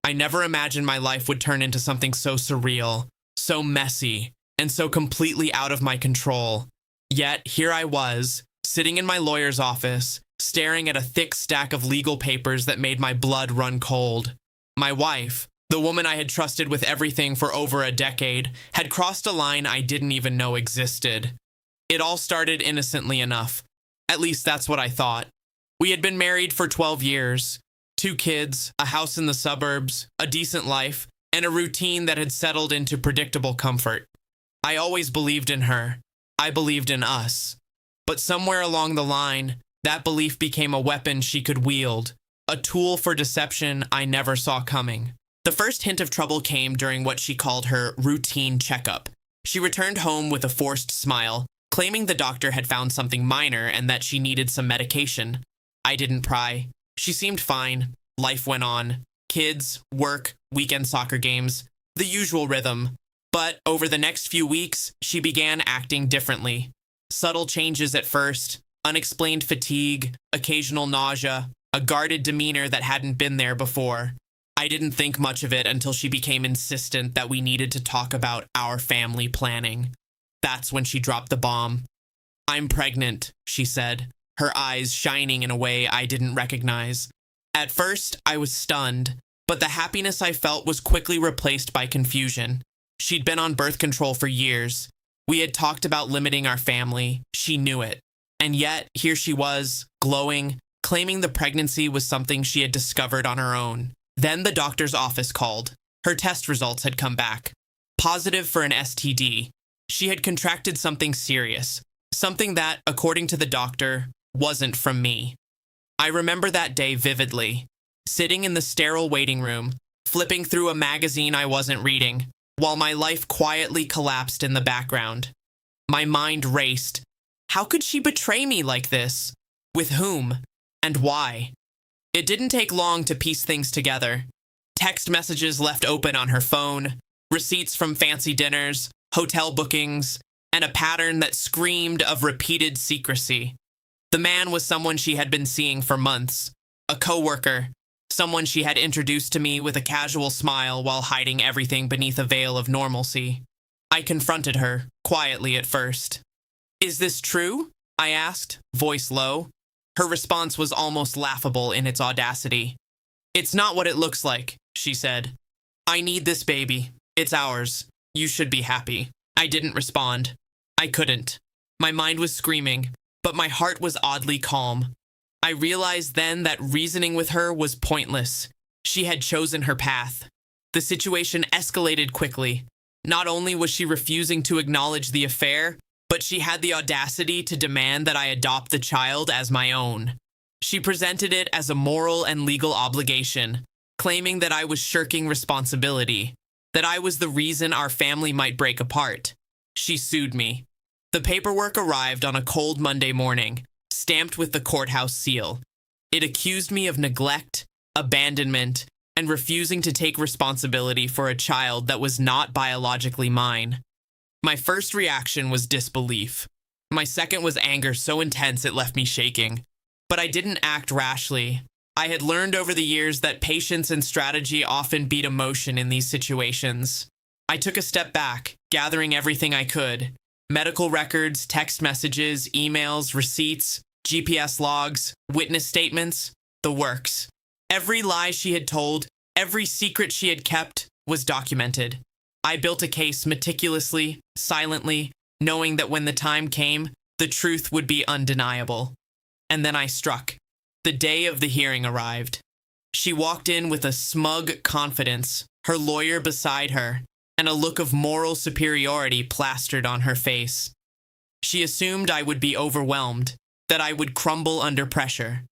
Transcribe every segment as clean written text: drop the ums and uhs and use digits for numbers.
I never imagined my life would turn into something so surreal, so messy, and so completely out of my control. Yet, here I was, sitting in my lawyer's office, staring at a thick stack of legal papers that made my blood run cold. My wife, the woman I had trusted with everything for over a decade, had crossed a line I didn't even know existed. It all started innocently enough. At least that's what I thought. We had been married for 12 years. 2 kids, a house in the suburbs, a decent life, and a routine that had settled into predictable comfort. I always believed in her. I believed in us. But somewhere along the line, that belief became a weapon she could wield, a tool for deception I never saw coming. The first hint of trouble came during what she called her routine checkup. She returned home with a forced smile, claiming the doctor had found something minor and that she needed some medication. I didn't pry. She seemed fine. Life went on. Kids, work, weekend soccer games, the usual rhythm. But over the next few weeks, she began acting differently. Subtle changes at first, unexplained fatigue, occasional nausea, a guarded demeanor that hadn't been there before. I didn't think much of it until she became insistent that we needed to talk about our family planning. That's when she dropped the bomb. "I'm pregnant," she said, her eyes shining in a way I didn't recognize. At first, I was stunned, but the happiness I felt was quickly replaced by confusion. She'd been on birth control for years. We had talked about limiting our family. She knew it. And yet, here she was, glowing, claiming the pregnancy was something she had discovered on her own. Then the doctor's office called. Her test results had come back. Positive for an STD. She had contracted something serious. Something that, according to the doctor, wasn't from me. I remember that day vividly. Sitting in the sterile waiting room, flipping through a magazine I wasn't reading, while my life quietly collapsed in the background. My mind raced. How could she betray me like this? With whom? And why? It didn't take long to piece things together. Text messages left open on her phone, receipts from fancy dinners, hotel bookings, and a pattern that screamed of repeated secrecy. The man was someone she had been seeing for months, a coworker, someone she had introduced to me with a casual smile while hiding everything beneath a veil of normalcy. I confronted her, quietly at first. "Is this true?" I asked, voice low. Her response was almost laughable in its audacity. "It's not what it looks like," she said. "I need this baby. It's ours. You should be happy." I didn't respond. I couldn't. My mind was screaming, but my heart was oddly calm. I realized then that reasoning with her was pointless. She had chosen her path. The situation escalated quickly. Not only was she refusing to acknowledge the affair, but she had the audacity to demand that I adopt the child as my own. She presented it as a moral and legal obligation, claiming that I was shirking responsibility, that I was the reason our family might break apart. She sued me. The paperwork arrived on a cold Monday morning, stamped with the courthouse seal. It accused me of neglect, abandonment, and refusing to take responsibility for a child that was not biologically mine. My first reaction was disbelief. My second was anger so intense it left me shaking. But I didn't act rashly. I had learned over the years that patience and strategy often beat emotion in these situations. I took a step back, gathering everything I could. Medical records, text messages, emails, receipts, GPS logs, witness statements, the works. Every lie she had told, every secret she had kept, was documented. I built a case meticulously, silently, knowing that when the time came, the truth would be undeniable. And then I struck. The day of the hearing arrived. She walked in with a smug confidence, her lawyer beside her, and a look of moral superiority plastered on her face. She assumed I would be overwhelmed, that I would crumble under pressure.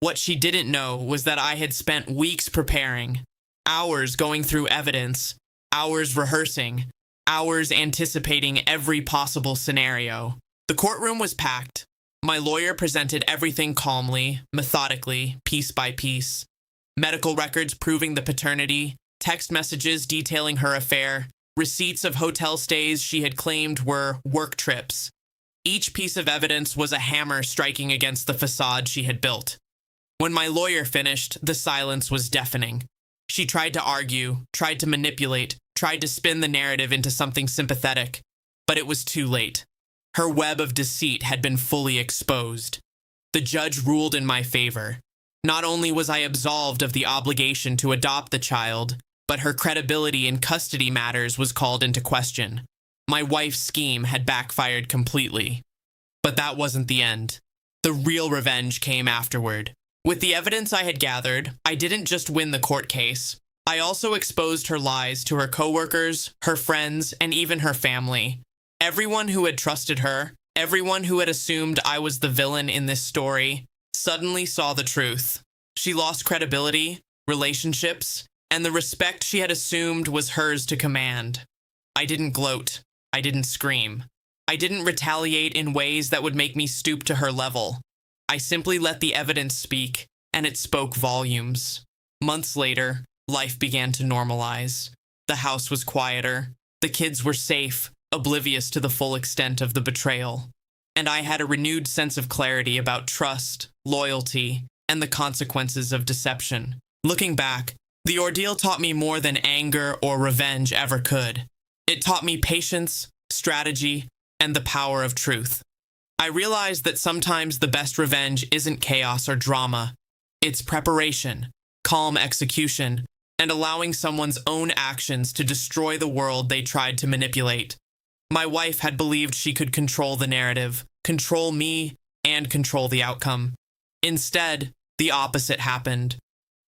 What she didn't know was that I had spent weeks preparing, hours going through evidence, hours rehearsing, hours anticipating every possible scenario. The courtroom was packed. My lawyer presented everything calmly, methodically, piece by piece. Medical records proving the paternity, text messages detailing her affair, receipts of hotel stays she had claimed were work trips. Each piece of evidence was a hammer striking against the facade she had built. When my lawyer finished, the silence was deafening. She tried to argue, tried to manipulate, tried to spin the narrative into something sympathetic, but it was too late. Her web of deceit had been fully exposed. The judge ruled in my favor. Not only was I absolved of the obligation to adopt the child, but her credibility in custody matters was called into question. My wife's scheme had backfired completely. But that wasn't the end. The real revenge came afterward. With the evidence I had gathered, I didn't just win the court case. I also exposed her lies to her coworkers, her friends, and even her family. Everyone who had trusted her, everyone who had assumed I was the villain in this story, suddenly saw the truth. She lost credibility, relationships, and the respect she had assumed was hers to command. I didn't gloat. I didn't scream. I didn't retaliate in ways that would make me stoop to her level. I simply let the evidence speak, and it spoke volumes. Months later, life began to normalize. The house was quieter. The kids were safe, oblivious to the full extent of the betrayal. And I had a renewed sense of clarity about trust, loyalty, and the consequences of deception. Looking back, the ordeal taught me more than anger or revenge ever could. It taught me patience, strategy, and the power of truth. I realized that sometimes the best revenge isn't chaos or drama. It's preparation, calm execution, and allowing someone's own actions to destroy the world they tried to manipulate. My wife had believed she could control the narrative, control me, and control the outcome. Instead, the opposite happened.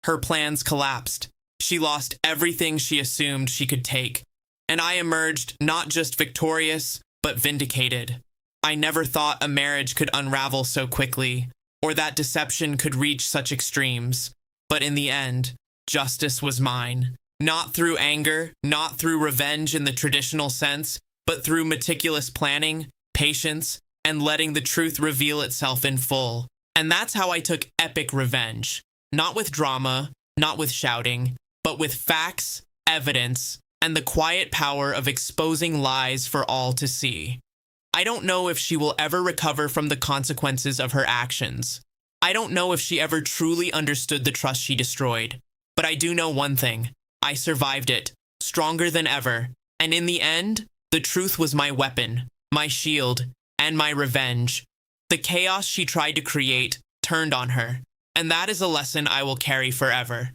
Her plans collapsed. She lost everything she assumed she could take. And I emerged not just victorious, but vindicated. I never thought a marriage could unravel so quickly, or that deception could reach such extremes. But in the end, justice was mine. Not through anger, not through revenge in the traditional sense, but through meticulous planning, patience, and letting the truth reveal itself in full. And that's how I took epic revenge. Not with drama, not with shouting, but with facts, evidence, and the quiet power of exposing lies for all to see. I don't know if she will ever recover from the consequences of her actions. I don't know if she ever truly understood the trust she destroyed. But I do know one thing. I survived it, stronger than ever. And in the end, the truth was my weapon, my shield, and my revenge. The chaos she tried to create turned on her. And that is a lesson I will carry forever.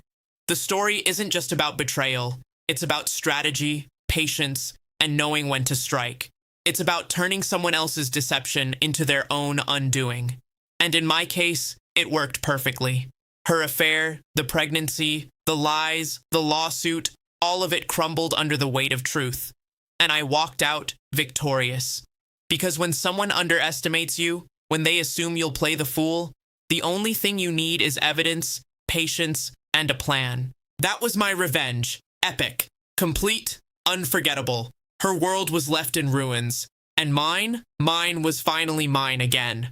The story isn't just about betrayal. It's about strategy, patience, and knowing when to strike. It's about turning someone else's deception into their own undoing. And in my case, it worked perfectly. Her affair, the pregnancy, the lies, the lawsuit, all of it crumbled under the weight of truth. And I walked out victorious. Because when someone underestimates you, when they assume you'll play the fool, the only thing you need is evidence, patience, and a plan. That was my revenge. Epic. Complete. Unforgettable. Her world was left in ruins. And mine was finally mine again.